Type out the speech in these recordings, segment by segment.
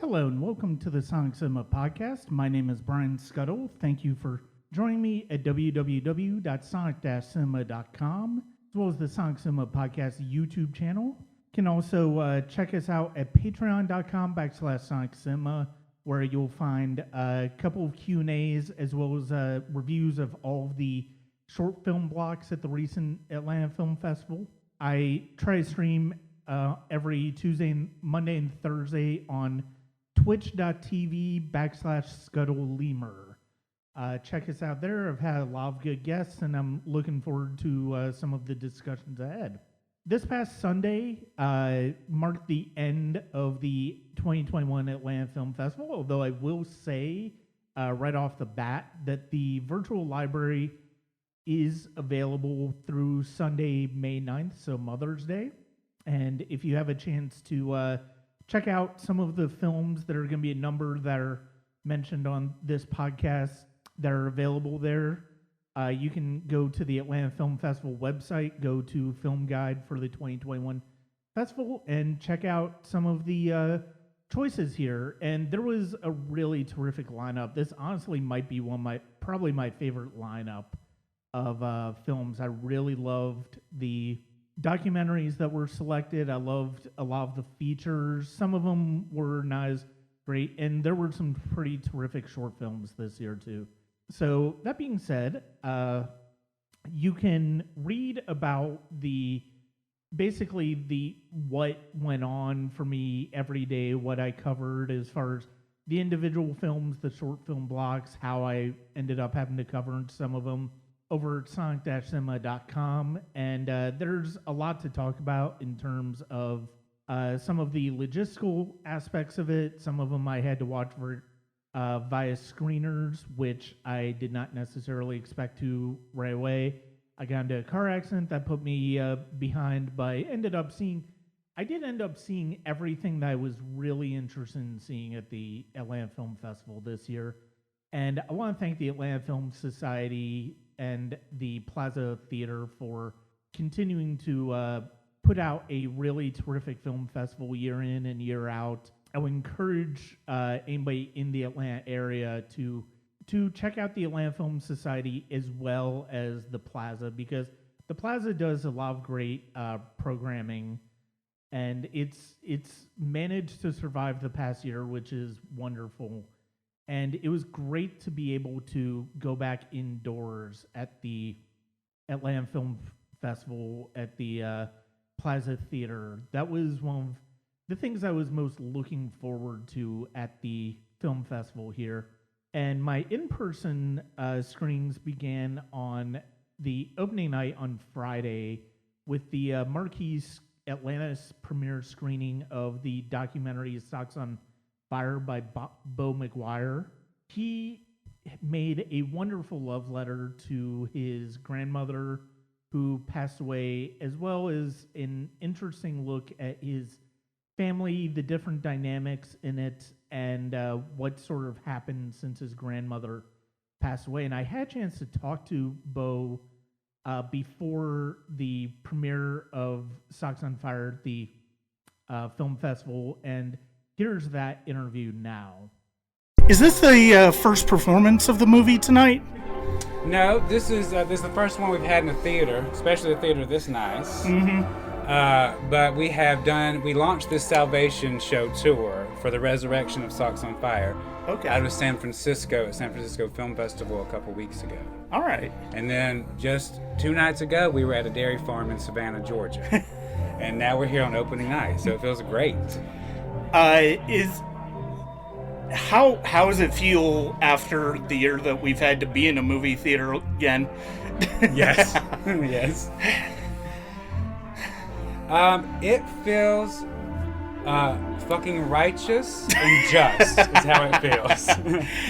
Hello and welcome to the Sonic Cinema Podcast. My name is Brian Scuttle. Thank you for joining me at www.sonic-cinema.com, as well as the Sonic Cinema Podcast YouTube channel. You can also check us out at patreon.com/Sonic Cinema, where you'll find a couple of Q&As as well as reviews of all of the short film blocks at the recent Atlanta Film Festival. I try to stream every Tuesday, Monday, and Thursday on twitch.tv/ScuttleLemur. Check us out there. I've had a lot of good guests, and I'm looking forward to some of the discussions ahead. This past Sunday marked the end of the 2021 Atlanta Film Festival, although I will say right off the bat that the virtual library is available through Sunday, May 9th, so Mother's Day. And if you have a chance to check out some of the films that are going to be a number that are mentioned on this podcast that are available there, you can go to the Atlanta Film Festival website, go to Film Guide for the 2021 festival, and check out some of the choices here. And there was a really terrific lineup. This honestly might be probably my favorite lineup of films. I really loved the documentaries that were selected. I loved a lot of the features. Some of them were not as great, and there were some pretty terrific short films this year too. So that being said, you can read about what went on for me every day, what I covered as far as the individual films, the short film blocks, how I ended up having to cover some of them over at sonic-cinema.com, and there's a lot to talk about in terms of some of the logistical aspects of it. Some of them I had to watch via screeners, which I did not necessarily expect to right away. I got into a car accident that put me behind, but I did end up seeing everything that I was really interested in seeing at the Atlanta Film Festival this year. And I want to thank the Atlanta Film Society and the Plaza Theater for continuing to put out a really terrific film festival year in and year out. I would encourage anybody in the Atlanta area to check out the Atlanta Film Society as well as the Plaza, because the Plaza does a lot of great programming, and it's managed to survive the past year, which is wonderful. And it was great to be able to go back indoors at the Atlanta Film Festival at the Plaza Theater. That was one of the things I was most looking forward to at the film festival here. And my in-person screenings began on the opening night on Friday with the Marquee Atlanta's premiere screening of the documentary Socks on Fire by Bo McGuire. He made a wonderful love letter to his grandmother who passed away, as well as an interesting look at his family, the different dynamics in it, and what sort of happened since his grandmother passed away. And I had a chance to talk to Bo before the premiere of Socks on Fire at the film festival, and here's that interview now. Is this the first performance of the movie tonight? No, this is the first one we've had in the theater, especially a theater this nice. Mm-hmm. But we launched this Salvation Show tour for the resurrection of Socks on Fire. Okay. Out of San Francisco Film Festival a couple weeks ago. All right. And then just 2 nights ago, we were at a dairy farm in Savannah, Georgia. And now we're here on opening night, so it feels great. How does it feel after the year that we've had to be in a movie theater again? Yes. Yes. It feels fucking righteous and just is how it feels.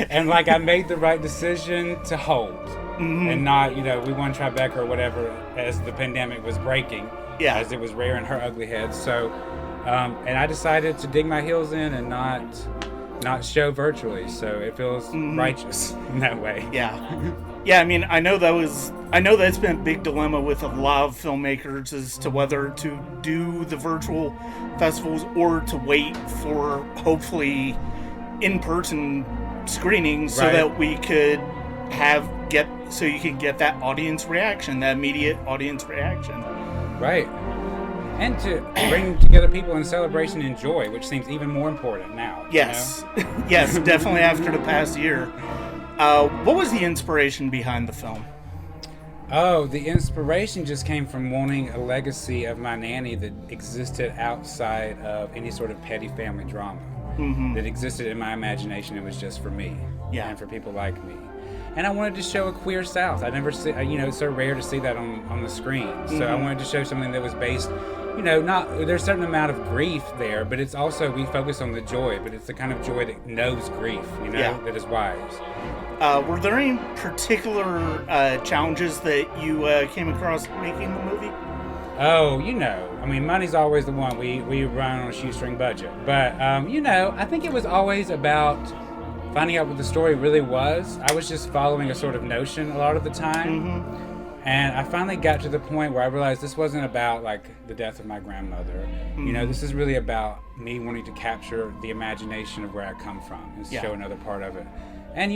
And like I made the right decision to hold. Mm-hmm. And not, we won Tribeca or whatever as the pandemic was breaking. Yeah. As it was rearing her ugly head. So, and I decided to dig my heels in and not not show virtually, so it feels righteous in that way. Yeah, I mean, I know that's been a big dilemma with a lot of filmmakers as to whether to do the virtual festivals or to wait for hopefully in-person screenings so that we could so you can get that audience reaction, that immediate audience reaction. Right. And to bring together people in celebration and joy, which seems even more important now. Yes. Yes, definitely after the past year. What was the inspiration behind the film? Oh, the inspiration just came from wanting a legacy of my nanny that existed outside of any sort of petty family drama. That existed in my imagination. It was just for me and for people like me. And I wanted to show a queer South. I never see, it's so rare to see that on the screen. So I wanted to show something that was based, there's a certain amount of grief there, but it's also, we focus on the joy, but it's the kind of joy that knows grief, that is wise. Were there any particular challenges that you came across making the movie? Oh, money's always the one. We run on a shoestring budget. But, I think it was always about finding out what the story really was. I was just following a sort of notion a lot of the time. And I finally got to the point where I realized this wasn't about, like, the death of my grandmother. This is really about me wanting to capture the imagination of where I come from and show another part of it. And,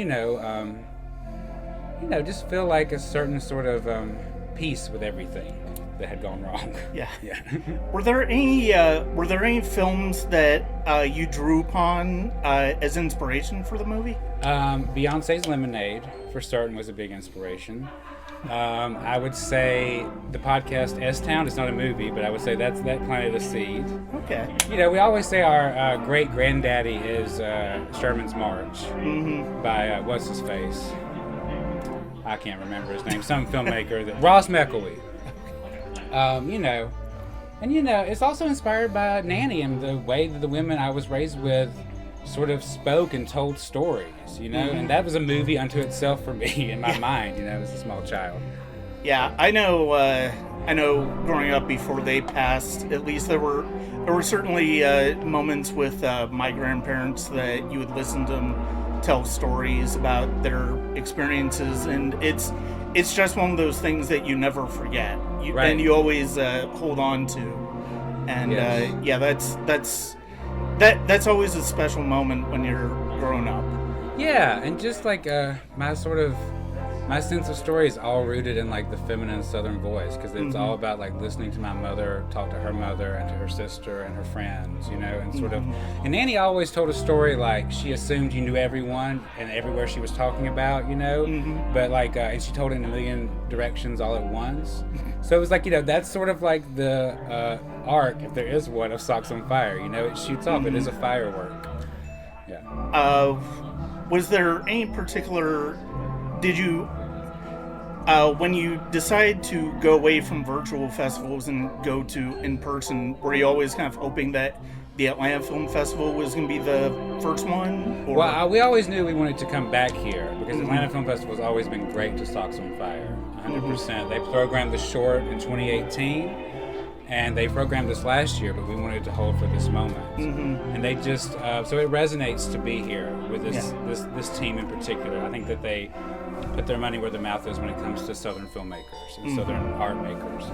just feel like a certain sort of peace with everything that had gone wrong. Yeah. Were there any films that you drew upon as inspiration for the movie? Beyonce's Lemonade, for certain, was a big inspiration. I would say the podcast S-Town is not a movie, but I would say that planted a seed. Okay. We always say our great granddaddy is Sherman's March by what's his face? I can't remember his name. Some filmmaker Ross McAllister. It's also inspired by Nanny and the way that the women I was raised with sort of spoke and told stories, and that was a movie unto itself for me in my mind, as a small child. Yeah, I know growing up before they passed, at least there were certainly moments with my grandparents that you would listen to them tell stories about their experiences, and it's just one of those things that you never forget, and you always hold on to, and that's always a special moment when you're growing up. Yeah, and just like my sense of story is all rooted in like the feminine Southern voice, because it's all about like listening to my mother talk to her mother and to her sister and her friends, and sort of. And Nanny always told a story like she assumed you knew everyone and everywhere she was talking about, but like, and she told it in a million directions all at once. So it was like, that's sort of like the arc, if there is one, of Socks on Fire. It shoots off. It is a firework. Yeah. Was there any particular? Did you, when you decided to go away from virtual festivals and go to in-person, were you always kind of hoping that the Atlanta Film Festival was going to be the first one? Or? Well, we always knew we wanted to come back here, because Atlanta Film Festival has always been great to Socks on Fire, 100%. They programmed the short in 2018. And they programmed this last year, but we wanted to hold for this moment. And they just, so it resonates to be here with this team in particular. I think that they put their money where their mouth is when it comes to Southern filmmakers and Southern art makers.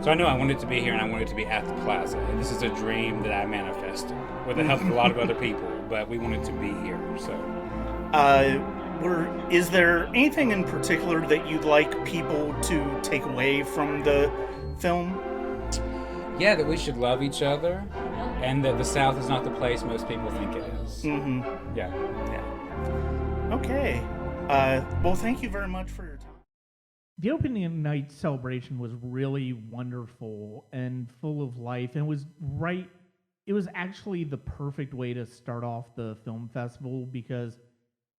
So I knew I wanted to be here, and I wanted to be at the Plaza. And this is a dream that I manifested with the help of a lot of other people, but we wanted to be here, so. Is there anything in particular that you'd like people to take away from the film? Yeah, that we should love each other, and that the South is not the place most people think it is. Yeah. Okay. Well, thank you very much for your time. The opening night celebration was really wonderful and full of life, and it was actually the perfect way to start off the film festival, because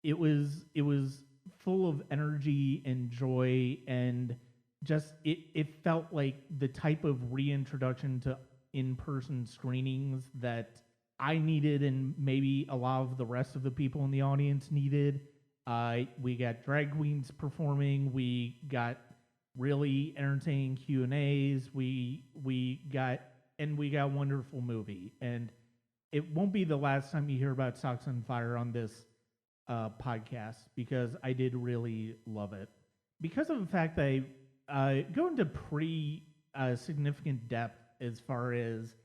it was full of energy and joy, and just it felt like the type of reintroduction to in-person screenings that I needed, and maybe a lot of the rest of the people in the audience needed. We got drag queens performing. We got really entertaining Q&As. We got a wonderful movie, and it won't be the last time you hear about Socks on Fire on this podcast, because I did really love it. Because of the fact that I go into pretty significant depth as far as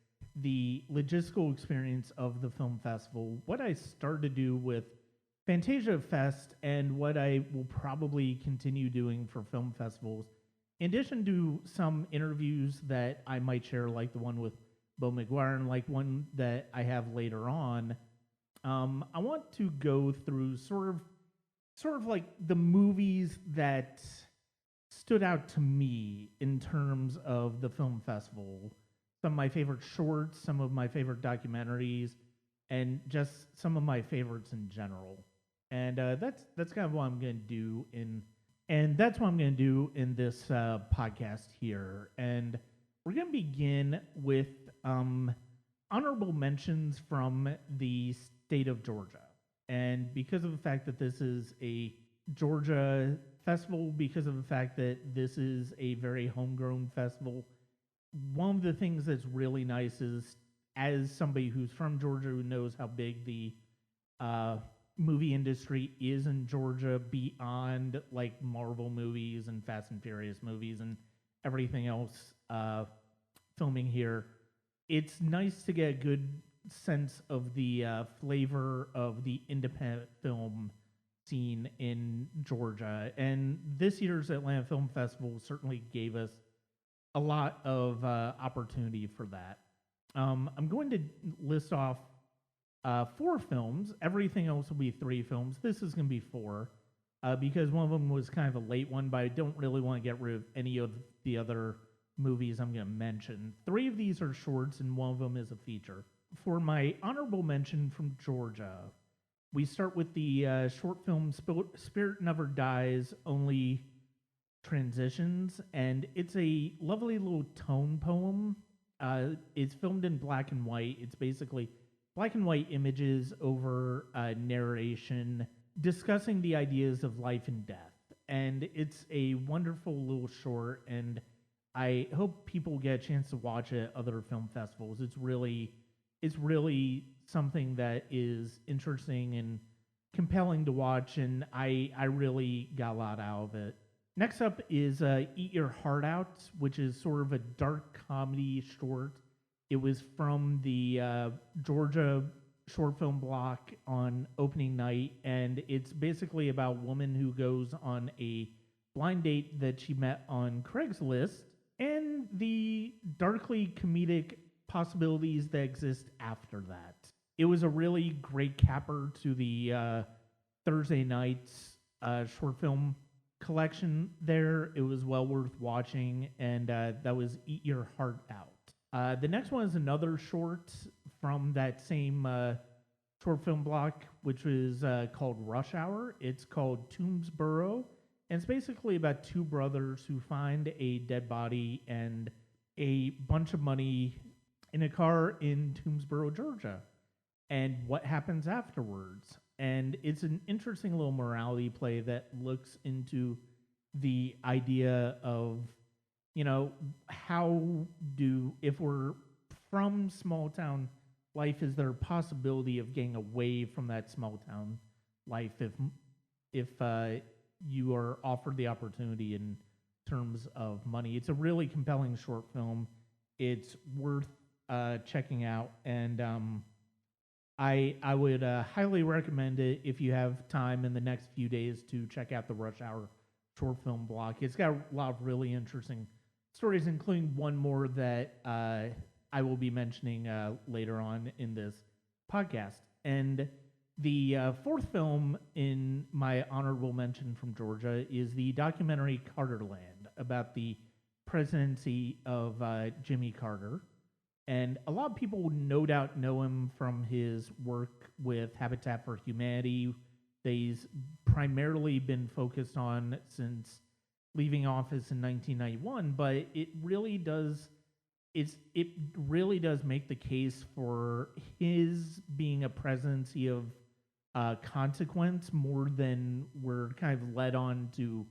the logistical experience of the film festival, what I started to do with Fantasia Fest and what I will probably continue doing for film festivals, in addition to some interviews that I might share, like the one with Bo McGuire and like one that I have later on, I want to go through sort of like the movies that stood out to me in terms of the film festival. Some of my favorite shorts, some of my favorite documentaries, and just some of my favorites in general. And that's kind of what I'm going to do in this podcast here. And we're going to begin with honorable mentions from the state of Georgia. And because of the fact that this is a Georgia festival, because of the fact that this is a very homegrown festival, one of the things that's really nice is, as somebody who's from Georgia who knows how big the movie industry is in Georgia beyond like Marvel movies and Fast and Furious movies and everything else filming here, it's nice to get a good sense of the flavor of the independent film scene in Georgia. And this year's Atlanta Film Festival certainly gave us a lot of opportunity for that. I'm going to list off 4 films. Everything else will be 3 films. This is going to be 4 because one of them was kind of a late one, but I don't really want to get rid of any of the other movies I'm going to mention. 3 of these are shorts, and one of them is a feature. For my honorable mention from Georgia, we start with the short film Spirit Never Dies, Only Transitions, and it's a lovely little tone poem. It's filmed in black and white. It's basically black and white images over narration discussing the ideas of life and death. And it's a wonderful little short, and I hope people get a chance to watch it at other film festivals. It's really something that is interesting and compelling to watch, and I really got a lot out of it. Next up is Eat Your Heart Out, which is sort of a dark comedy short. It was from the Georgia short film block on opening night, and it's basically about a woman who goes on a blind date that she met on Craigslist and the darkly comedic possibilities that exist after that. It was a really great capper to the Thursday night's short film collection there. It was well worth watching, and that was Eat Your Heart Out. The next one is another short from that same short film block, which was called Rush Hour. It's called Toomsboro, and it's basically about 2 brothers who find a dead body and a bunch of money in a car in Toomsboro, Georgia, and what happens afterwards. And it's an interesting little morality play that looks into the idea of, if we're from small town life, is there a possibility of getting away from that small town life if you are offered the opportunity in terms of money? It's a really compelling short film. It's worth checking out, and I would highly recommend it if you have time in the next few days to check out the Rush Hour short film block. It's got a lot of really interesting stories, including one more that I will be mentioning later on in this podcast. And the 4th film in my honorable mention from Georgia is the documentary Carterland, about the presidency of Jimmy Carter. And a lot of people no doubt know him from his work with Habitat for Humanity. He's primarily been focused on since leaving office in 1991, but it really does make the case for his being a presidency of consequence more than we're kind of led on to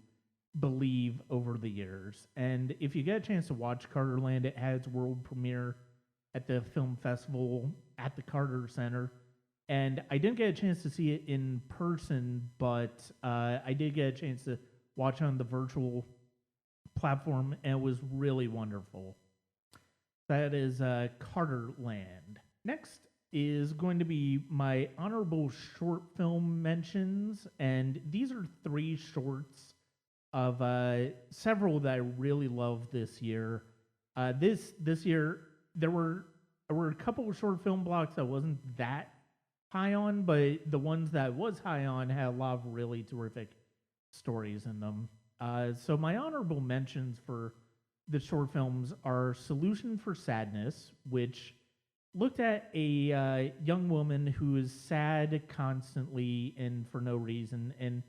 believe over the years. And if you get a chance to watch Carterland, it has world premiere at the film festival at the Carter Center. And I didn't get a chance to see it in person, but I did get a chance to watch on the virtual platform, and it was really wonderful. That is Carterland. Next is going to be my honorable short film mentions, and these are 3 shorts of several that I really loved this year. This year there were a couple of short film blocks that wasn't that high on, but the ones that was high on had a lot of really terrific stories in them. So my honorable mentions for the short films are Solution for Sadness, which looked at a young woman who is sad constantly and for no reason, and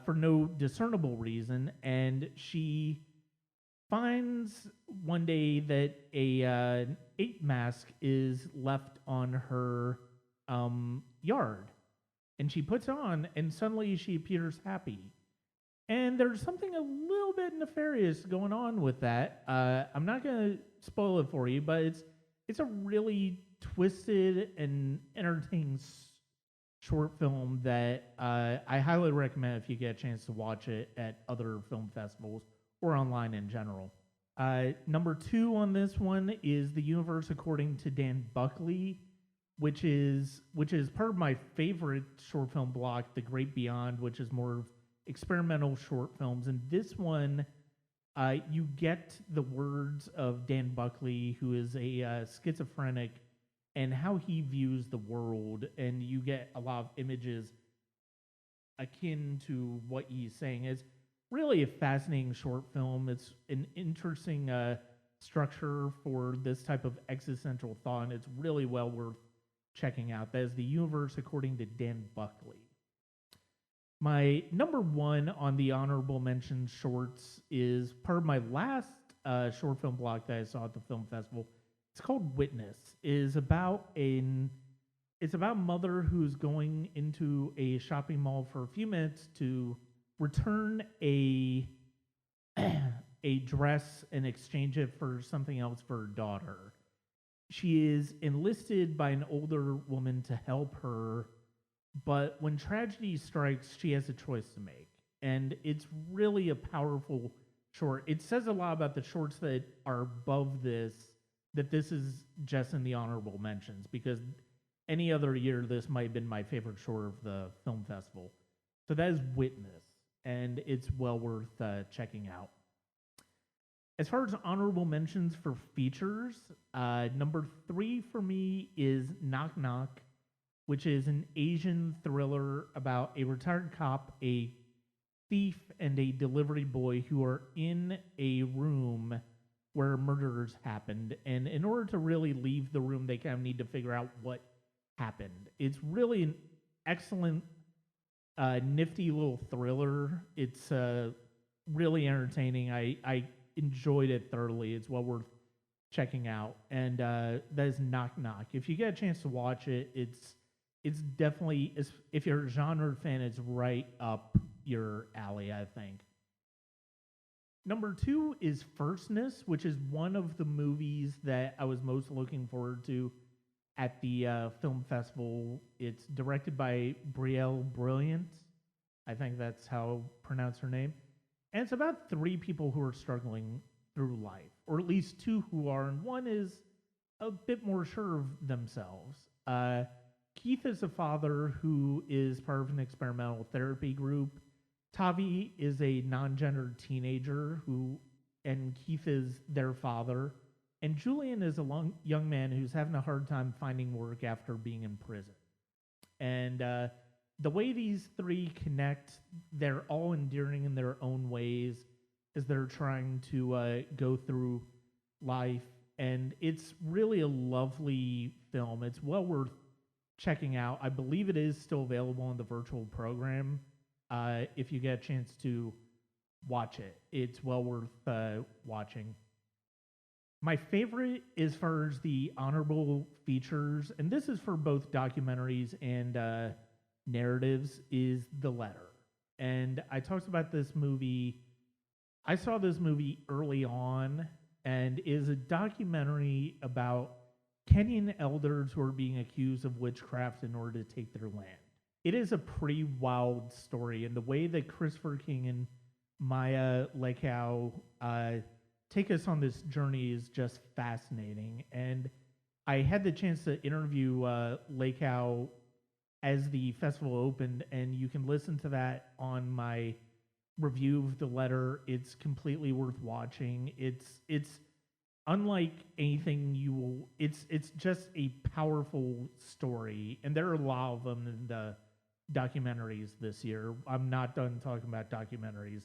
for no discernible reason, and she finds one day that a ape mask is left on her yard, and she puts it on, and suddenly she appears happy. And there's something a little bit nefarious going on with that. I'm not gonna spoil it for you, but it's a really twisted and entertaining short film that I highly recommend if you get a chance to watch it at other film festivals or online in general. Number 2 on this one is The Universe According to Dan Buckley, which is part of my favorite short film block, The Great Beyond, which is more of experimental short films. And this one, you get the words of Dan Buckley, who is a schizophrenic, and how he views the world, and you get a lot of images akin to what he's saying. It's really a fascinating short film. It's an interesting structure for this type of existential thought, and it's really well worth checking out. That is The Universe According to Dan Buckley. My number 1 on the honorable mention shorts is part of my last short film block that I saw at the film festival. It's called Witness. It's about a mother who's going into a shopping mall for a few minutes to return a dress and exchange it for something else for her daughter. She is enlisted by an older woman to help her, but when tragedy strikes, she has a choice to make. And it's really a powerful short. It says a lot about the shorts that are above this, that this is just in the honorable mentions, because any other year this might have been my favorite short of the film festival. So that is Witness, and it's well worth checking out. As far as honorable mentions for features, number 3 for me is Knock Knock, which is an Asian thriller about a retired cop, a thief, and a delivery boy who are in a room where murders happened. And in order to really leave the room, they kind of need to figure out what happened. It's really an excellent, nifty little thriller. It's really entertaining. I enjoyed it thoroughly. It's well worth checking out. And that is Knock Knock. If you get a chance to watch it, it's definitely, if you're a genre fan, it's right up your alley, I think. Number 2 is Firstness, which is one of the movies that I was most looking forward to at the film festival. It's directed by Brielle Brilliant. I think that's how I pronounce her name. And it's about 3 people who are struggling through life, or at least 2 who are, and one is a bit more sure of themselves. Keith is a father who is part of an experimental therapy group. Tavi is a non-gendered teenager and Keith is their father. And Julian is a young man who's having a hard time finding work after being in prison. And the way these 3 connect, they're all endearing in their own ways as they're trying to go through life. And it's really a lovely film. It's well worth checking out. I believe it is still available in the virtual program. If you get a chance to watch it, it's well worth watching. My favorite as far as the honorable features, and this is for both documentaries and narratives, is The Letter. And I talked about this movie. I saw this movie early on, and is a documentary about Kenyan elders who are being accused of witchcraft in order to take their land. It is a pretty wild story, and the way that Christopher King and Maya Leikau take us on this journey is just fascinating. And I had the chance to interview Leikau as the festival opened, and you can listen to that on my review of the letter. It's completely worth watching. It's unlike anything you will. It's just a powerful story, and there are a lot of them in the documentaries this year. I'm not done talking about documentaries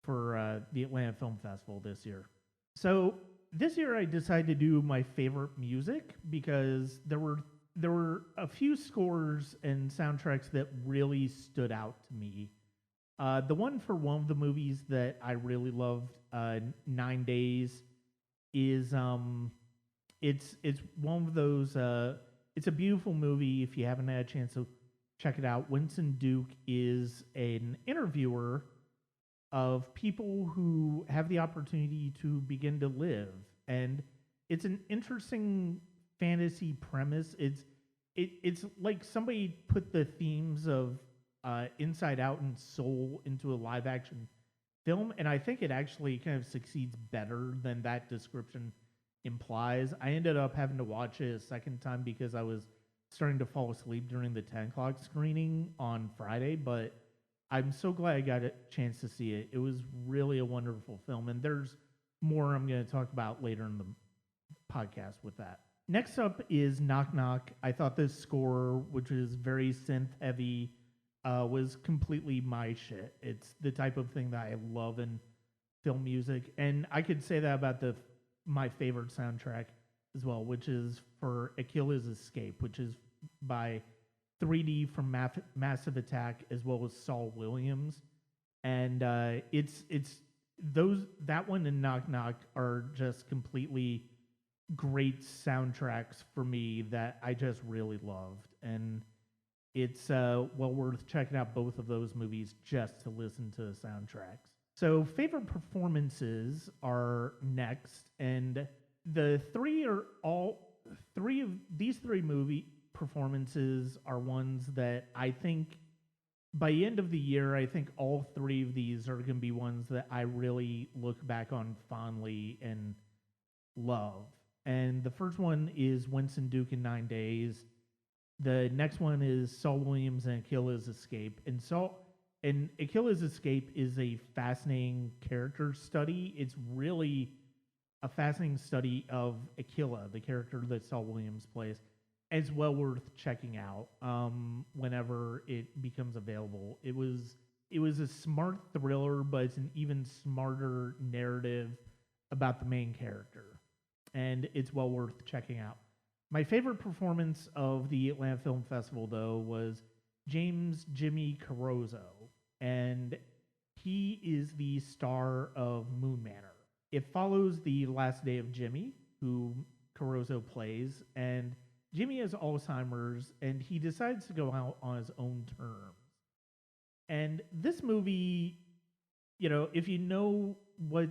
for the Atlanta Film Festival this year. So this year I decided to do my favorite music because there were a few scores and soundtracks that really stood out to me. The one for one of the movies that I really loved, 9 Days, is it's one of those. It's a beautiful movie. If you haven't had a chance to check it out, Winston Duke is an interviewer of people who have the opportunity to begin to live, and it's an interesting fantasy premise. It's like somebody put the themes of Inside Out and Soul into a live action film, and I think it actually kind of succeeds better than that description implies. I ended up having to watch it a second time because I was starting to fall asleep during the 10 o'clock screening on Friday, but I'm so glad I got a chance to see it. It was really a wonderful film, and there's more I'm going to talk about later in the podcast with that. Next up is Knock Knock. I thought this score, which is very synth-heavy, was completely my shit. It's the type of thing that I love in film music, and I could say that about my favorite soundtrack as well, which is for Aquila's Escape, which is by 3D from Massive Attack, as well as Saul Williams, and it's that one and Knock Knock are just completely great soundtracks for me that I just really loved, and it's well worth checking out both of those movies just to listen to the soundtracks. So favorite performances are next, and these three movie performances are ones that I think by the end of the year, I think all three of these are going to be ones that I really look back on fondly and love. And the first one is Winston Duke in 9 Days. The next one is Saul Williams and Aquila's Escape. And Aquila's Escape is a fascinating character study. It's really a fascinating study of Aquila, the character that Saul Williams plays. It's well worth checking out whenever it becomes available. It was a smart thriller, but it's an even smarter narrative about the main character, and it's well worth checking out. My favorite performance of the Atlanta Film Festival, though, was James Jimmy Caruso, and he is the star of Moon Manor. It follows the last day of Jimmy, who Caruso plays, and Jimmy has Alzheimer's, and he decides to go out on his own terms. And this movie, if you know what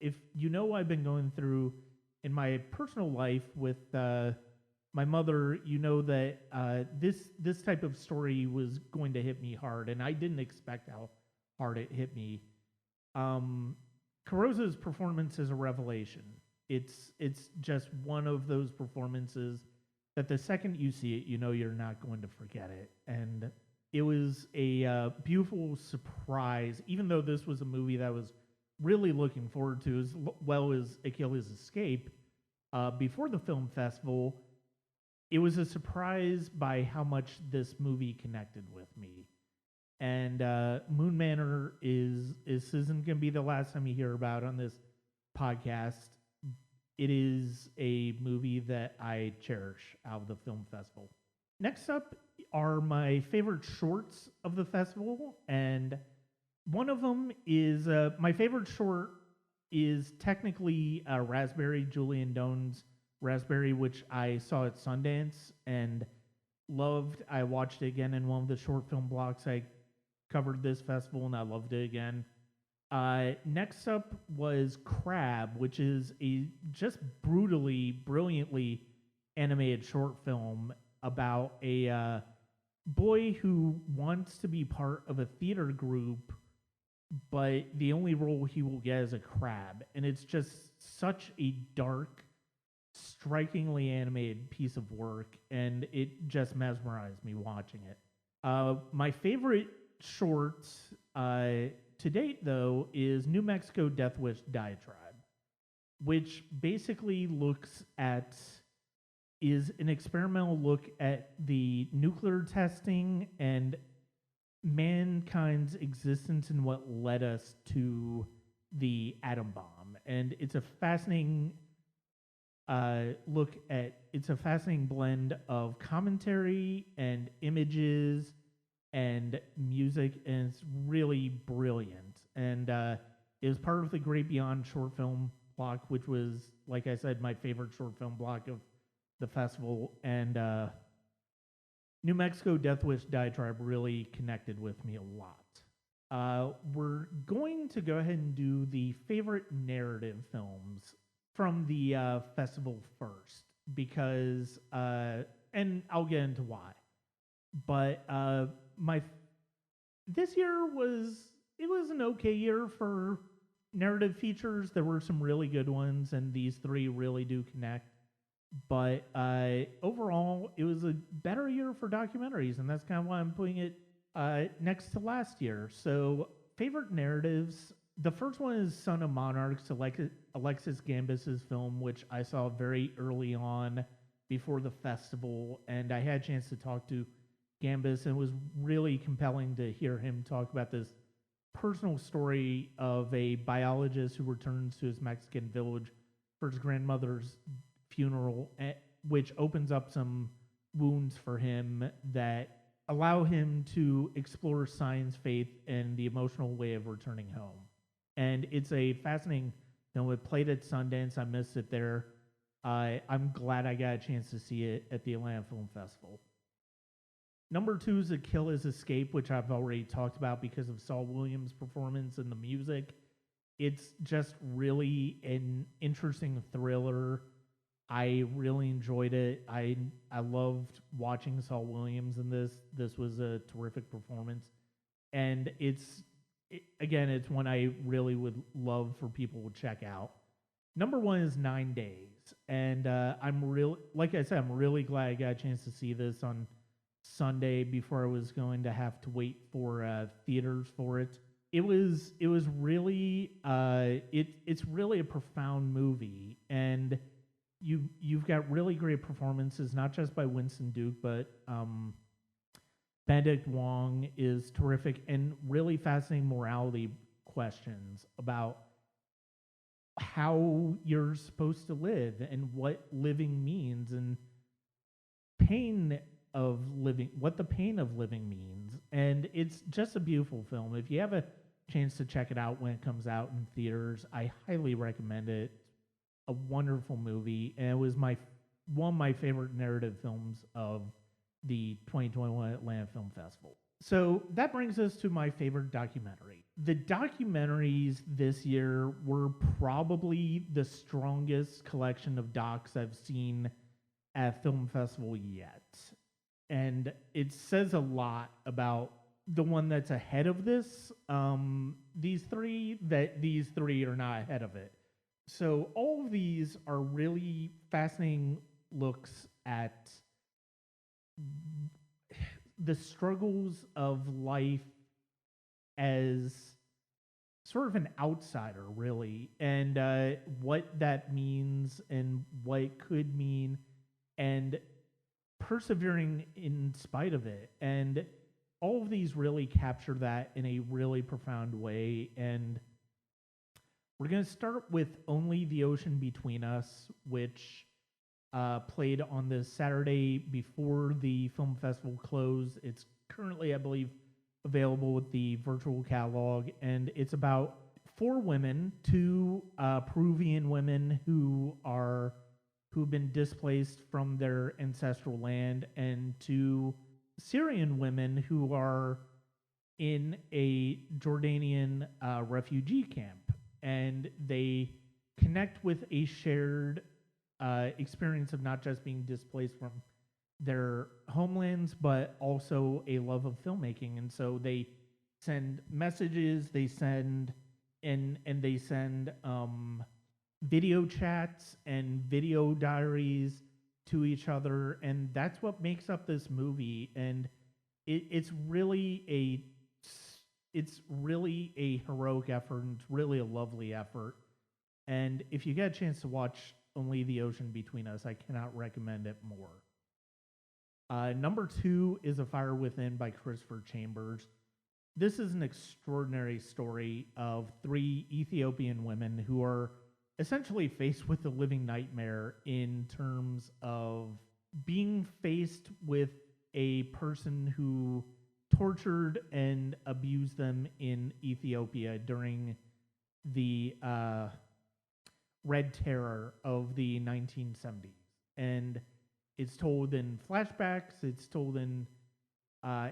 I've been going through in my personal life with my mother, you know that this type of story was going to hit me hard, and I didn't expect how hard it hit me. Caruso's performance is a revelation. It's just one of those performances that the second you see it, you're not going to forget it. And it was a beautiful surprise, even though this was a movie that I was really looking forward to, as well as Aquila's Escape, before the film festival. It was a surprise by how much this movie connected with me. And Moon Manor isn't going to be the last time you hear about on this podcast. It is a movie that I cherish out of the film festival. Next up are my favorite shorts of the festival, and one of them is my favorite short is technically Raspberry, Julian Doan's Raspberry, which I saw at Sundance and loved. I watched it again in one of the short film blocks I covered this festival, and I loved it again. Next up was Crab, which is a just brutally, brilliantly animated short film about a boy who wants to be part of a theater group, but the only role he will get is a crab. And it's just such a dark, strikingly animated piece of work, and it just mesmerized me watching it. My favorite shorts to date, though, is New Mexico Death Wish Diatribe, which basically is an experimental look at the nuclear testing and mankind's existence and what led us to the atom bomb. And it's a fascinating it's a fascinating blend of commentary and images and music, and it's really brilliant. And it was part of the Great Beyond short film block, which was, like I said, my favorite short film block of the festival. And New Mexico Death Wish Diatribe really connected with me a lot. We're going to go ahead and do the favorite narrative films from the festival first, because, and I'll get into why. But this year was an okay year for narrative features. There were some really good ones, and these three really do connect. But overall, it was a better year for documentaries, and that's kind of why I'm putting it next to last year. So, favorite narratives. The first one is Son of Monarchs, Alexis Gambus's film, which I saw very early on before the festival, and I had a chance to talk to Gambus, and it was really compelling to hear him talk about this personal story of a biologist who returns to his Mexican village for his grandmother's funeral, which opens up some wounds for him that allow him to explore science, faith, and the emotional way of returning home. And it's a fascinating film. It played at Sundance. I missed it there. I'm glad I got a chance to see it at the Atlanta Film Festival. Number 2 is A Kill His Escape, which I've already talked about because of Saul Williams' performance and the music. It's just really an interesting thriller. I really enjoyed it. I loved watching Saul Williams in this. This was a terrific performance. And it's one I really would love for people to check out. Number 1 is 9 Days. And I'm really glad I got a chance to see this on Sunday before I was going to have to wait for theaters for it. It's really a profound movie, and you've got really great performances, not just by Winston Duke, but Benedict Wong is terrific, and really fascinating morality questions about how you're supposed to live and what living means, and what the pain of living means. And it's just a beautiful film. If you have a chance to check it out when it comes out in theaters, I highly recommend it. A wonderful movie, and it was one of my favorite narrative films of the 2021 Atlanta Film Festival. So that brings us to my favorite documentary. The documentaries this year were probably the strongest collection of docs I've seen at Film Festival yet. And it says a lot about the one that's ahead of this, these three are not ahead of it. So all of these are really fascinating looks at the struggles of life as sort of an outsider, really, and what that means and what it could mean, and persevering in spite of it. And all of these really capture that in a really profound way. And we're going to start with Only the Ocean Between Us, which played on the Saturday before the film festival closed. It's currently, I believe, available with the virtual catalog, and it's about 4 women, 2 Peruvian women who've been displaced from their ancestral land, and 2 Syrian women who are in a Jordanian refugee camp, and they connect with a shared experience of not just being displaced from their homelands, but also a love of filmmaking. And so they send messages, they send and they send video chats and video diaries to each other, and that's what makes up this movie. And it's really a heroic effort, and it's really a lovely effort. And if you get a chance to watch Only the Ocean Between Us, I cannot recommend it more. Number 2 is A Fire Within by Christopher Chambers. This is an extraordinary story of 3 Ethiopian women who are essentially faced with a living nightmare in terms of being faced with a person who tortured and abused them in Ethiopia during the Red Terror of the 1970s. And it's told in flashbacks, it's told in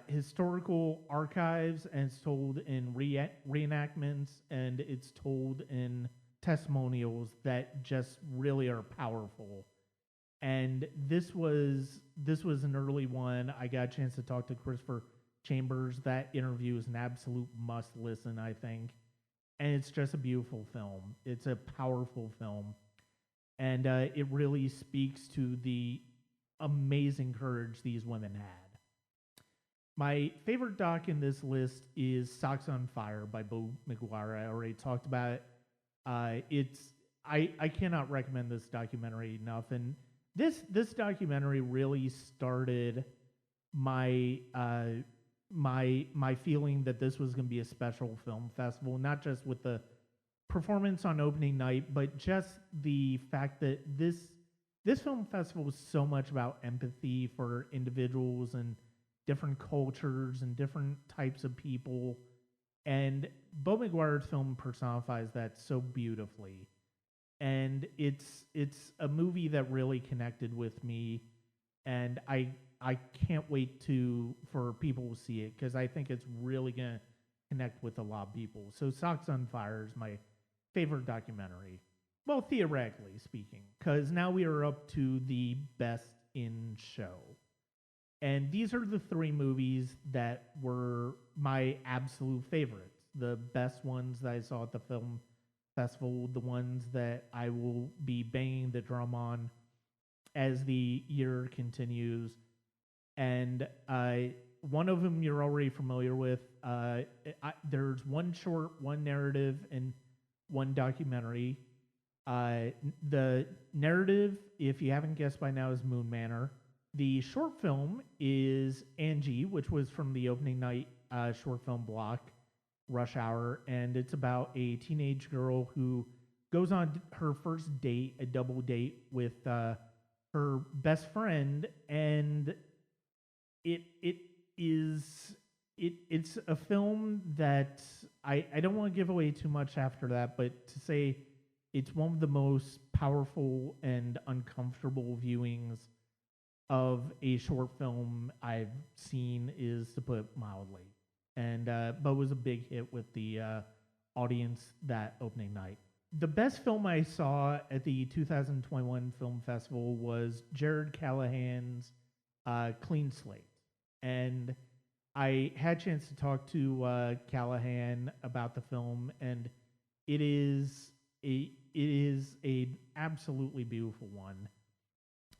historical archives, and it's told in reenactments, and it's told in testimonials that just really are powerful. And this was an early one. I got a chance to talk to Christopher Chambers. That interview is an absolute must listen, I think. And it's just a beautiful film. It's a powerful film. And it really speaks to the amazing courage these women had. My favorite doc in this list is Socks on Fire by Bo McGuire. I already talked about it. I cannot recommend this documentary enough. And this documentary really started my my feeling that this was going to be a special film festival, not just with the performance on opening night, but just the fact that this film festival was so much about empathy for individuals and different cultures and different types of people. And Bo McGuire's film personifies that so beautifully. And it's a movie that really connected with me, and I can't wait for people to see it, because I think it's really going to connect with a lot of people. So Socks on Fire is my favorite documentary. Well, theoretically speaking, because now we are up to the best in show. And these are the 3 movies that were my absolute favorites. The best ones that I saw at the film festival, the ones that I will be banging the drum on as the year continues. And one of them you're already familiar with. There's one short, one narrative, and one documentary. The narrative, if you haven't guessed by now, is Moon Manor. The short film is Angie, which was from the opening night short film block, Rush Hour, and it's about a teenage girl who goes on her first date, a double date with her best friend, and it's a film that I don't want to give away too much after that, but to say it's one of the most powerful and uncomfortable viewings of a short film I've seen is to put it mildly. And but was a big hit with the audience that opening night. The best film I saw at the 2021 Film Festival was Jared Callahan's Clean Slate. And I had a chance to talk to Callahan about the film, and it is an absolutely beautiful one.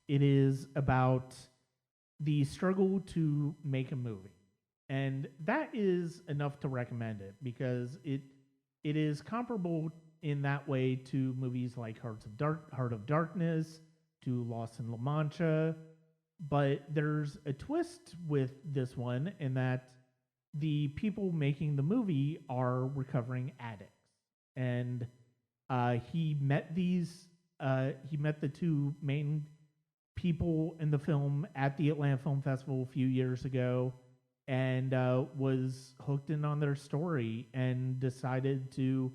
It is about the struggle to make a movie. And that is enough to recommend it, because it is comparable in that way to movies like Heart of Darkness, to Lost in La Mancha. But there's a twist with this one in that the people making the movie are recovering addicts. And he met the 2 main people in the film at the Atlanta Film Festival a few years ago, and was hooked in on their story and decided to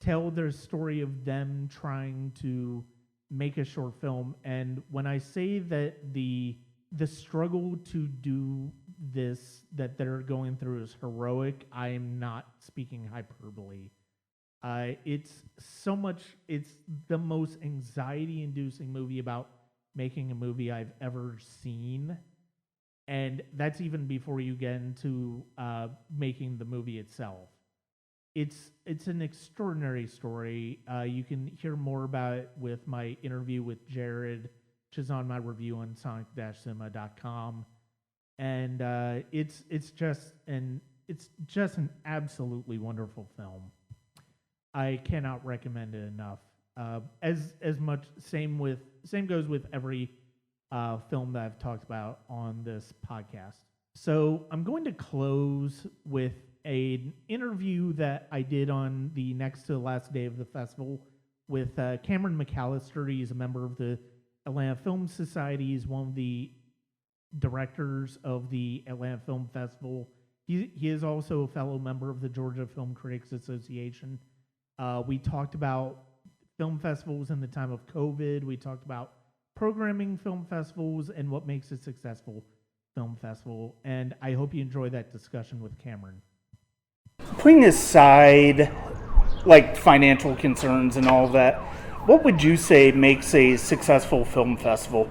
tell their story of them trying to make a short film. And when I say that the struggle to do this that they're going through is heroic, I am not speaking hyperbole. It's so much. It's the most anxiety-inducing movie about making a movie I've ever seen, and that's even before you get into making the movie itself. It's an extraordinary story. You can hear more about it with my interview with Jared, which is on my review on sonic-cinema.com. And it's just an absolutely wonderful film. I cannot recommend it enough. As much same goes with every film that I've talked about on this podcast. So I'm going to close with an interview that I did on the next to the last day of the festival with Cameron McAllister. He's a member of the Atlanta Film Society. He's one of the directors of the Atlanta Film Festival. He is also a fellow member of the Georgia Film Critics Association. We talked about film festivals in the time of COVID. We talked about programming film festivals and what makes a successful film festival. And I hope you enjoy that discussion with Cameron. Putting aside like financial concerns and all of that, what would you say makes a successful film festival?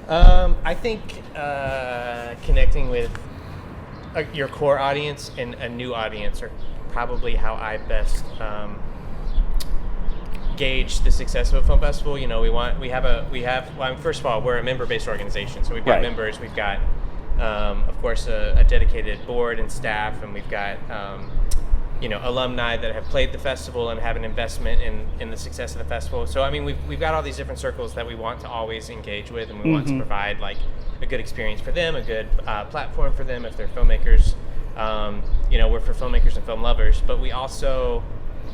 I think connecting with your core audience and a new audience are probably how I best gauge the success of a film festival. You know, first of all, we're a member-based organization, so we've got members, we've got of course a dedicated board and staff, and we've got alumni that have played the festival and have an investment in the success of the festival. So I mean, we've got all these different circles that we want to always engage with, and we want to provide like a good experience for them, a good platform for them if they're filmmakers. We're for filmmakers and film lovers, but we also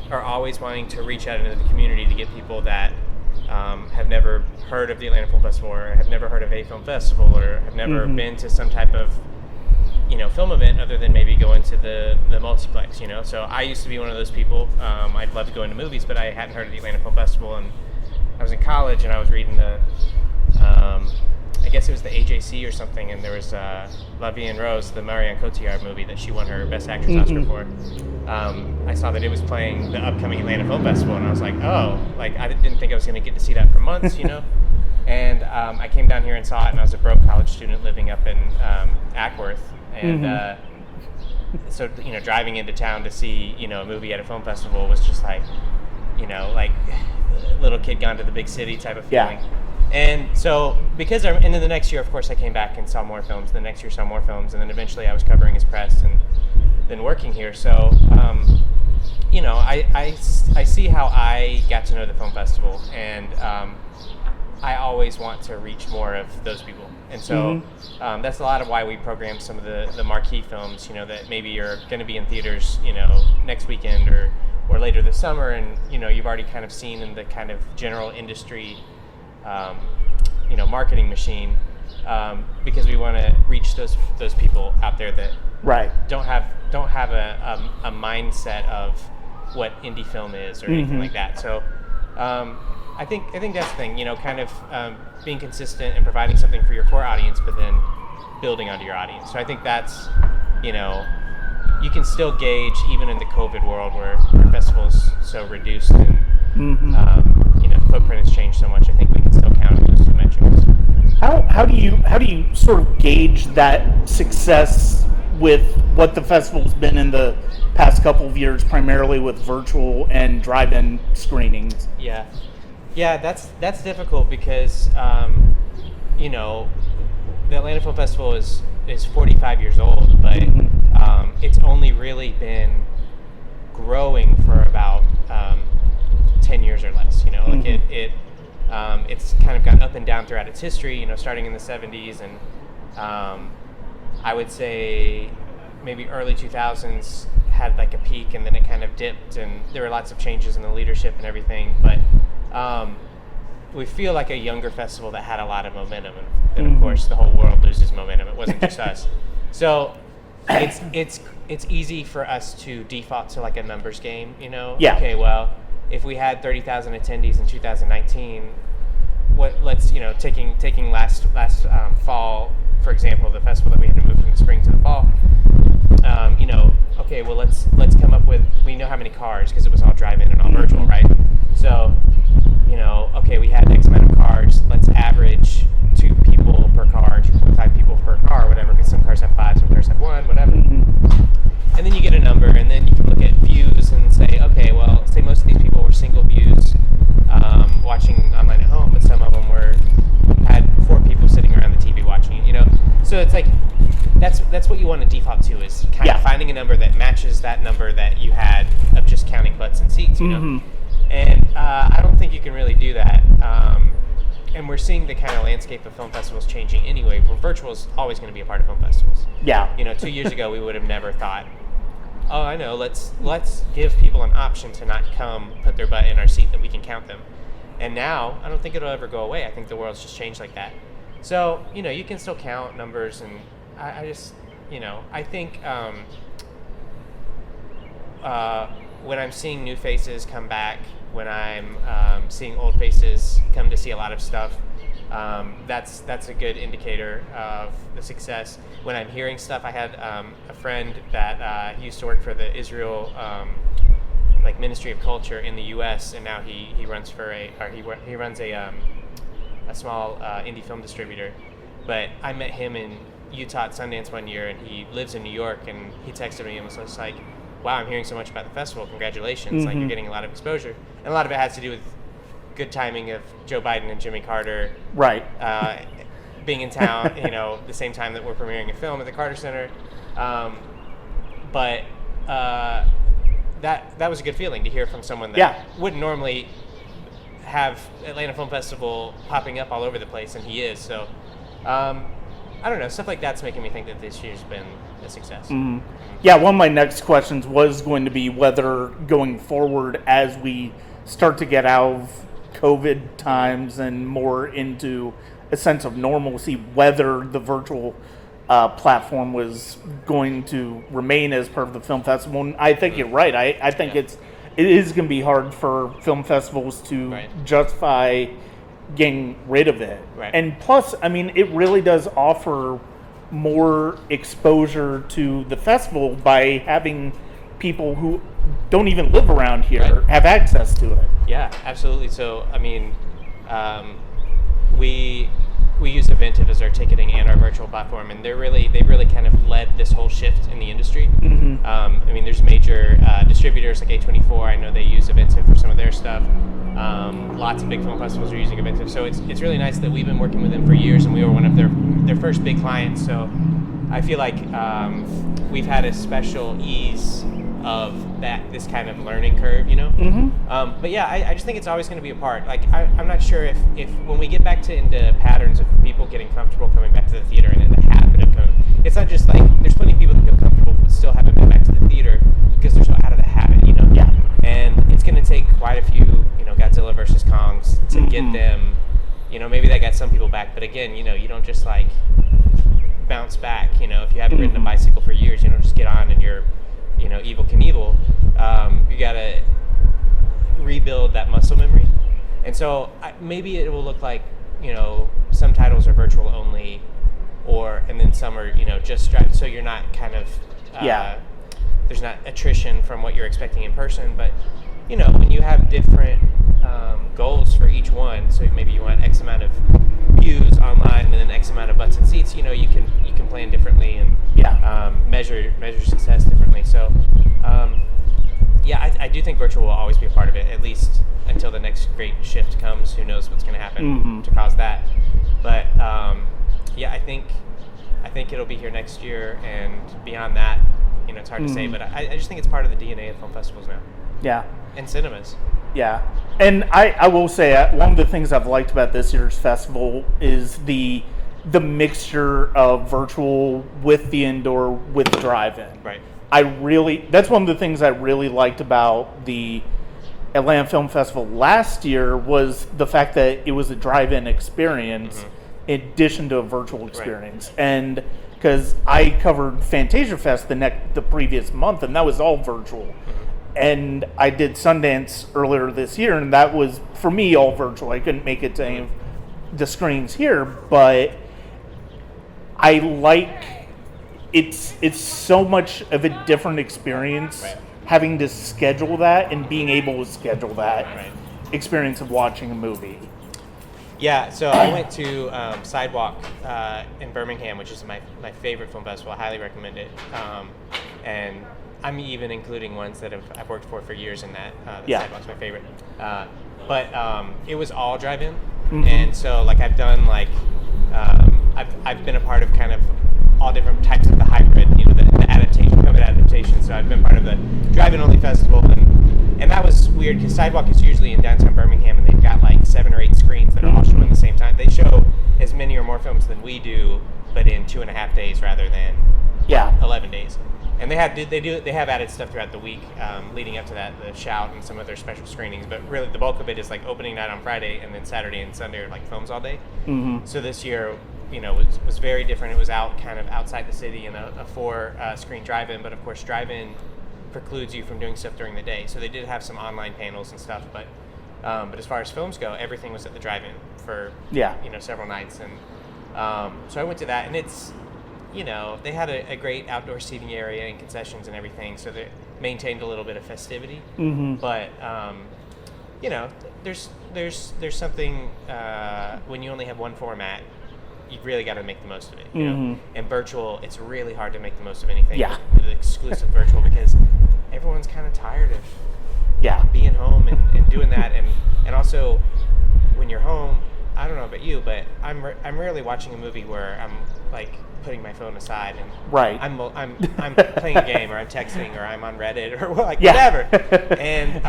are always wanting to reach out into the community to get people that have never heard of the Atlanta Film Festival, or have never heard of a film festival, or have never been to some type of film event other than maybe going to the multiplex. So I used to be one of those people. I'd love to go into movies, but I hadn't heard of the Atlanta Film Festival, and I was in college and I was reading the I guess it was the AJC or something, and there was La Vie en Rose, the Marion Cotillard movie that she won her Best Actress Oscar for. I saw that it was playing the upcoming Atlanta Film Festival, and I was like, oh, like I didn't think I was going to get to see that for months, And I came down here and saw it, and I was a broke college student living up in Ackworth, and so driving into town to see a movie at a film festival was just like like little kid gone to the big city type of feeling. Yeah. And so and then the next year, of course, I came back and saw more films. The next year, saw more films, and then eventually I was covering as press and then working here. So, I see how I got to know the film festival, and I always want to reach more of those people. And so that's a lot of why we program some of the marquee films, that maybe are going to be in theaters, next weekend or later this summer, and you've already kind of seen in the kind of general industry marketing machine, because we want to reach those people out there that don't have a mindset of what indie film is or anything like that. So I think that's the thing, kind of being consistent and providing something for your core audience, but then building onto your audience. So I think that's you can still gauge even in the COVID world where festivals so reduced and footprint has changed so much. I think we can still count those two metrics. How do you sort of gauge that success with what the festival's been in the past couple of years, primarily with virtual and drive-in screenings? Yeah, that's difficult because the Atlanta Film Festival is 45 years old, but it's only really been growing for about 10 years or less. It's kind of gone up and down throughout its history, starting in the 70s, and I would say maybe early 2000s had like a peak, and then it kind of dipped, and there were lots of changes in the leadership and everything, but we feel like a younger festival that had a lot of momentum, and then of course the whole world loses momentum. It wasn't just us. So it's easy for us to default to like a numbers game, Yeah. Okay, well, if we had 30,000 attendees in 2019, taking last fall, for example, the festival that we had to move from the spring to the fall, okay, well let's come up with, we know how many cars because it was all drive-in and all virtual, right? So, okay, we had X amount of cars. Let's average 2 people per car, 2.5 people per car, whatever, because some cars have 5, some cars have 1, whatever. And then you get a number, and then you can look at views and say, okay, well, say most of these people were single views watching online at home, but some of them had 4 people sitting around the TV watching it, So it's like, that's what you want to default to, is kind of finding a number that matches that number that you had of just counting butts and seats, And I don't think you can really do that. And we're seeing the kind of landscape of film festivals changing anyway, where virtual is always going to be a part of film festivals. Yeah. 2 years ago, we would have never thought, oh, I know, let's give people an option to not come put their butt in our seat that we can count them. And now, I don't think it'll ever go away. I think the world's just changed like that. So, you can still count numbers, and I just, I think when I'm seeing new faces come back, when I'm seeing old faces come to see a lot of stuff, that's a good indicator of the success. When I'm hearing stuff, I had a friend that he used to work for the Israel Ministry of Culture in the U.S., and now he runs he runs a small indie film distributor. But I met him in Utah at Sundance one year, and he lives in New York, and he texted me and was just like, wow, I'm hearing so much about the festival. Congratulations. Like, you're getting a lot of exposure. And a lot of it has to do with good timing of Joe Biden and Jimmy Carter. Right. Being in town, the same time that we're premiering a film at the Carter Center. But that was a good feeling to hear from someone that wouldn't normally have Atlanta Film Festival popping up all over the place, and he is. So, I don't know. Stuff like that's making me think that this year's been a success. Yeah, one of my next questions was going to be whether going forward, as we start to get out of COVID times and more into a sense of normalcy, whether the virtual platform was going to remain as part of the film festival. And I think you're right. I think it is going to be hard for film festivals to justify getting rid of it. Right. And plus, I mean, it really does offer more exposure to the festival by having people who don't even live around here have access to it. Yeah, absolutely. So, I mean, we use Eventive as our ticketing and our virtual platform, and they've really kind of led this whole shift in the industry. I mean, there's major distributors like A24. I know they use Eventive for some of their stuff. Lots of big film festivals are using Eventive, so it's really nice that we've been working with them for years, and we were one of their first big clients. So I feel like we've had a special ease of this kind of learning curve, But yeah, I just think it's always going to be a part. Like, I'm not sure if when we get back into patterns of people getting comfortable coming back to the theater and in the habit of coming, it's not just like there's plenty of people that feel comfortable but still haven't been back to the theater because they're so out of the habit, Yeah. And it's going to take quite a few, Godzilla versus Kongs to get them, maybe that got some people back, but again, you don't just like bounce back, if you haven't ridden a bicycle for years, you don't just get on and you're, Evel Knievel. You got to rebuild that muscle memory. And so maybe it will look like, some titles are virtual only, and then some are, just drive. So you're not kind of, there's not attrition from what you're expecting in person. But, when you have different goals for each one, so maybe you want X amount of views online and then X amount of butts and seats, you can plan differently and measure success differently. So, I do think virtual will always be a part of it, at least until the next great shift comes. Who knows what's going to happen to cause that? But I think it'll be here next year, and beyond that, it's hard to say. But I just think it's part of the DNA of film festivals now. Yeah. And cinemas. Yeah. And I will say, one of the things I've liked about this year's festival is the mixture of virtual with the indoor with the drive-in. Right. That's one of the things I really liked about the Atlanta Film Festival last year was the fact that it was a drive-in experience in addition to a virtual experience. Right. And because I covered Fantasia Fest the previous month, and that was all virtual. And I did Sundance earlier this year, and that was, for me, all virtual. I couldn't make it to any of the screenings here, but I like it's so much of a different experience having to schedule that and being able to schedule that Right. experience of watching a movie. Yeah, so I went to Sidewalk in Birmingham, which is my favorite film festival. I highly recommend it. And I'm even including ones that I've worked for years in that. Sidewalk's my favorite. But it was all drive-in. And so like I've done like, I've been a part of kind of all different types of the hybrid, the adaptation, COVID adaptation. So I've been part of the drive-in only festival, and that was weird because Sidewalk is usually in downtown Birmingham, and they've got like 7 or 8 screens that are all showing at the same time. They show as many or more films than we do, but in 2.5 days rather than 11 days. And they have added stuff throughout the week leading up to that, the Shout and some of their special screenings. But really, the bulk of it is like opening night on Friday, and then Saturday and Sunday are like films all day. So this year, was very different. It was out kind of outside the city in a 4-screen drive-in, but of course, drive-in precludes you from doing stuff during the day. So they did have some online panels and stuff, but as far as films go, everything was at the drive-in for several nights, and so I went to that, and it's they had a great outdoor seating area and concessions and everything, so they maintained a little bit of festivity. But there's something when you only have one format, you really got to make the most of it. And virtual, it's really hard to make the most of anything with exclusive virtual, because everyone's kind of tired of being home and doing that, and also when you're home, I don't know about you, but I'm rarely watching a movie where I'm like putting my phone aside and I'm playing a game, or I'm texting, or I'm on Reddit, or whatever. And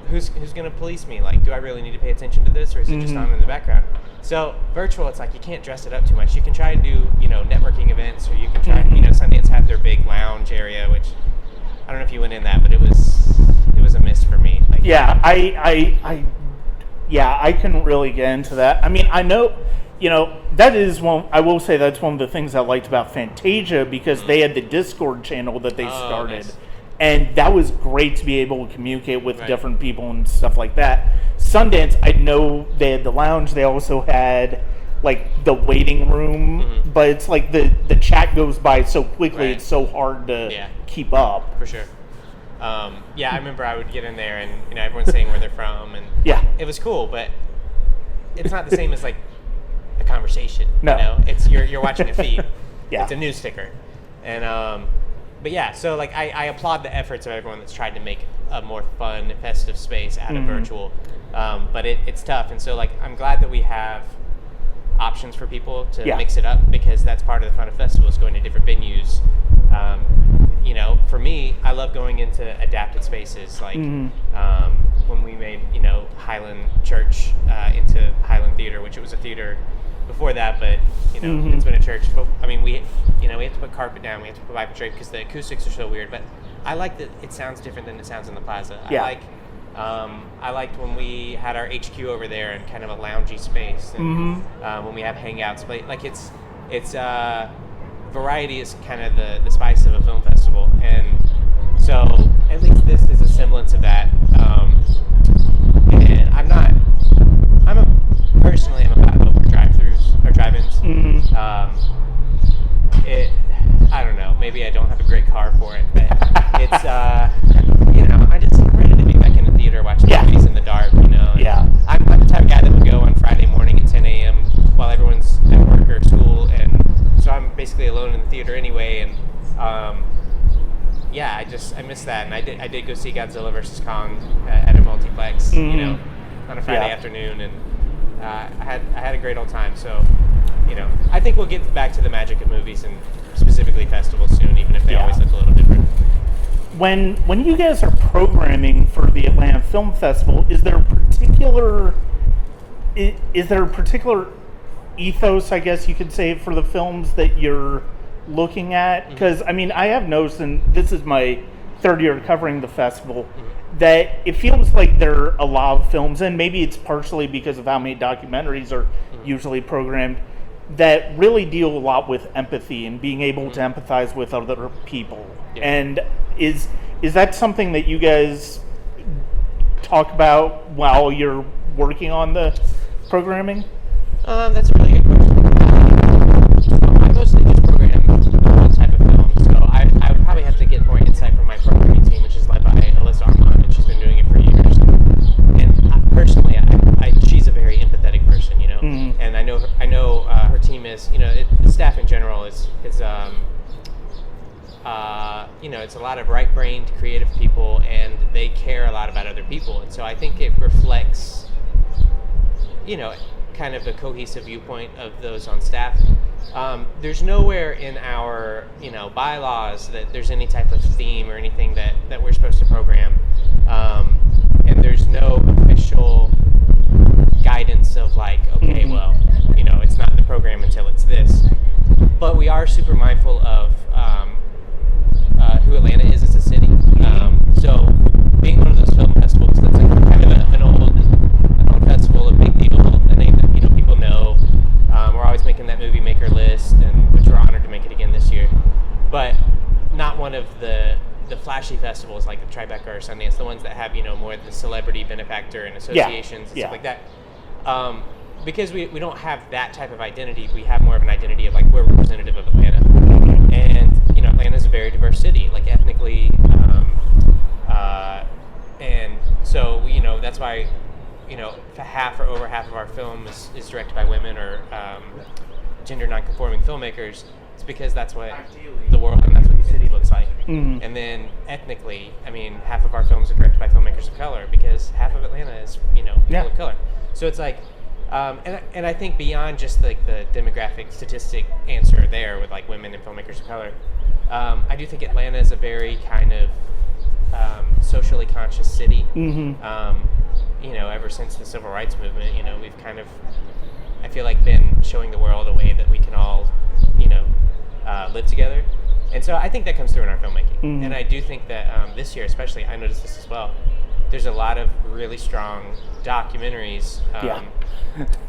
who's gonna police me? Like, do I really need to pay attention to this, or is it just on in the background? So virtual, it's like you can't dress it up too much. You can try and do networking events, or you can try Sundance had their big lounge area, which I don't know if you went in that, but it was a miss for me. Like, I couldn't really get into that. I mean, I know, that is one, I will say that's one of the things I liked about Fantasia, because they had the Discord channel that they started. Nice. And that was great to be able to communicate with different people and stuff like that. Sundance, I know they had the lounge. They also had like the waiting room, but it's like the chat goes by so quickly. It's so hard to keep up. For sure. I remember I would get in there and everyone's saying where they're from, and it was cool, but it's not the same as like a conversation. No, it's you're watching a feed. It's a news sticker, and so like I applaud the efforts of everyone that's tried to make a more fun, festive space out of virtual, but it's tough, and so like I'm glad that we have options for people to mix it up, because that's part of the fun of festivals, going to different venues. For me, I love going into adapted spaces, like when we made Highland Church into Highland Theater, which it was a theater before that, but it's been a church. But I mean, we have to put carpet down, we have to put vibe drape, because the acoustics are so weird. But I like that it sounds different than it sounds in the plaza. I liked when we had our HQ over there in kind of a loungy space, and when we have hangouts. But like it's variety is kind of the spice of a film festival, and so at least this is a semblance of that. And I'm about open drive-throughs or drive-ins. I don't know, maybe I don't have a great car for it, but it's I'm ready to be back in the theater watching movies in the dark, I'm the type of guy that would go on Friday morning at 10 a.m. while everyone's at work or school, and so I'm basically alone in the theater anyway, and I miss that, and I did go see Godzilla vs. Kong at a multiplex, on a Friday afternoon, and I had a great old time. So, I think we'll get back to the magic of movies and specifically festivals soon, even if they always look a little different. When you guys are programming for the Atlanta Film Festival, is there a particular ethos, I guess you could say, for the films that you're looking at? Because I mean, I have noticed, and this is my third year covering the festival, that it feels like there are a lot of films, and maybe it's partially because of how many documentaries are usually programmed, that really deal a lot with empathy and being able to empathize with other people. And is that something that you guys talk about while you're working on the programming? That's a really good question. I mostly just program one type of film, so I would probably have to get more insight from it's a lot of right-brained, creative people, and they care a lot about other people. And so I think it reflects, kind of the cohesive viewpoint of those on staff. There's nowhere in our, bylaws that there's any type of theme or anything that we're supposed to program. And there's no official guidance of like, okay, well, it's not the program until it's this. But we are super mindful of who Atlanta is as a city. So being one of those film festivals that's like kind of an old festival, a big deal, a name that people know. We're always making that movie maker list, and which we're honored to make it again this year. But not one of the flashy festivals like the Tribeca or Sundance, the ones that have more of the celebrity benefactor and associations and stuff like that. Because we don't have that type of identity. We have more of an identity of like we're representative of Atlanta, and Atlanta is a very diverse city, like ethnically, and so that's why half or over half of our film is directed by women or gender non-conforming filmmakers. It's because that's what the world and that's what the city looks like. And then ethnically, half of our films are directed by filmmakers of color because half of Atlanta is people of color. So it's like. And I think beyond just like the demographic statistic answer there with like women and filmmakers of color, I do think Atlanta is a very kind of socially conscious city. Ever since the civil rights movement, we've kind of, I feel like, been showing the world a way that we can all, live together. And so I think that comes through in our filmmaking. And I do think that this year, especially, I noticed this as well. There's a lot of really strong documentaries.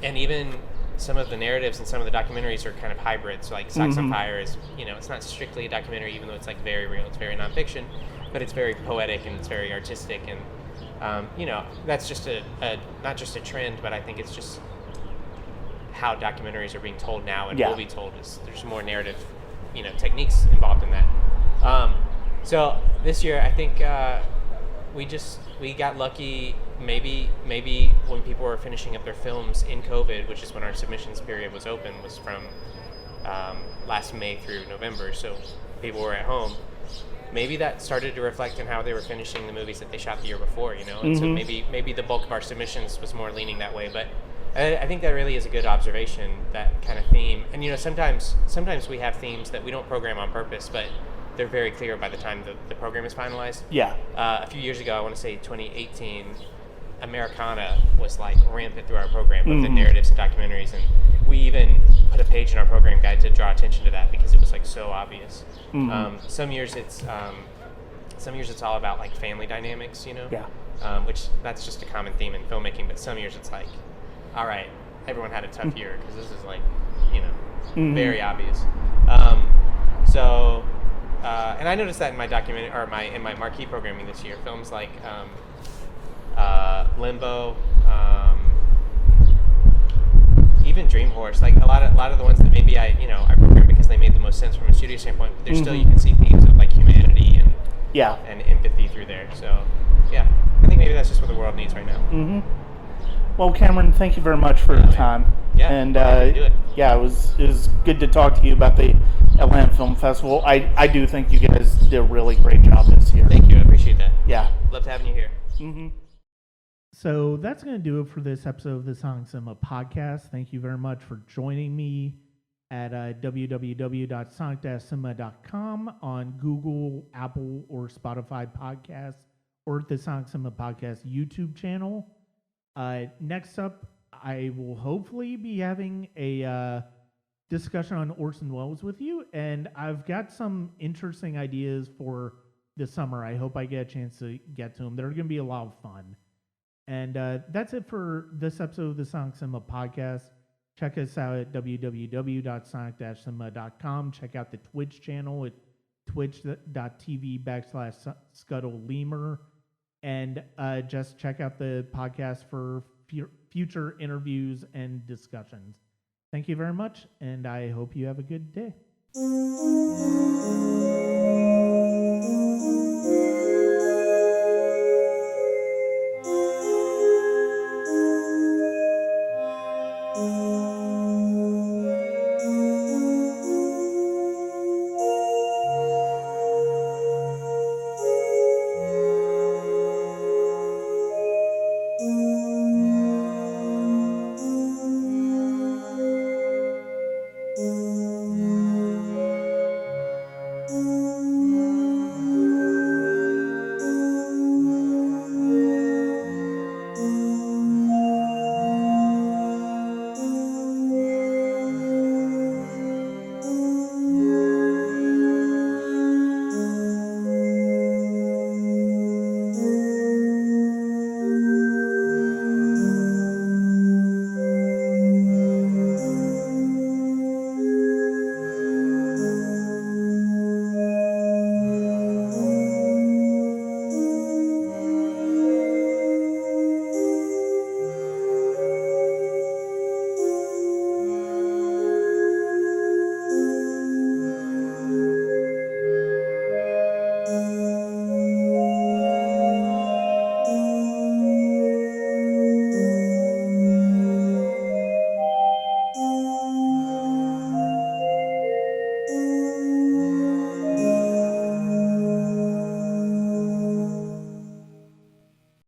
And even some of the narratives and some of the documentaries are kind of hybrids. So like Socks on Fire is, it's not strictly a documentary, even though it's like very real. It's very nonfiction, but it's very poetic and it's very artistic. And, that's just not just a trend, but I think it's just how documentaries are being told now and will be told. There's more narrative, techniques involved in that. So this year, I think we got lucky. Maybe when people were finishing up their films in COVID, which is when our submissions period was open, was from last May through November. So people were at home. Maybe that started to reflect on how they were finishing the movies that they shot the year before, And so maybe the bulk of our submissions was more leaning that way. But I think that really is a good observation, that kind of theme. And sometimes we have themes that we don't program on purpose, but they're very clear by the time the program is finalized. A few years ago, I want to say 2018, Americana was like rampant through our program with the narratives and documentaries, and we even put a page in our program guide to draw attention to that because it was like so obvious. Some years it's all about like family dynamics, which that's just a common theme in filmmaking. But some years it's like, all right, everyone had a tough year because this is like, very obvious. And I noticed that in my documentary or in my marquee programming this year, films like Limbo, even Dream Horse, like a lot of the ones that maybe I programmed because they made the most sense from a studio standpoint, but there's still, you can see themes of like humanity and empathy through there. So I think maybe that's just what the world needs right now. Well, Cameron, thank you very much for your time. And it was good to talk to you about the Atlanta Film Festival. I do think you guys did a really great job this year. Thank you, I appreciate that. Loved having you here. So that's going to do it for this episode of the Sonic Cinema Podcast. Thank you very much for joining me at www.sonic-cinema.com on Google, Apple, or Spotify podcasts, or at the Sonic Cinema Podcast YouTube channel. Next up, I will hopefully be having a discussion on Orson Welles with you, and I've got some interesting ideas for the summer. I hope I get a chance to get to them. They're going to be a lot of fun. And that's it for this episode of the Sonic Cinema Podcast. Check us out at www.sonic-cinema.com. Check out the Twitch channel at twitch.tv/ScuttleLemur. And just check out the podcast for future interviews and discussions. Thank you very much, and I hope you have a good day. you.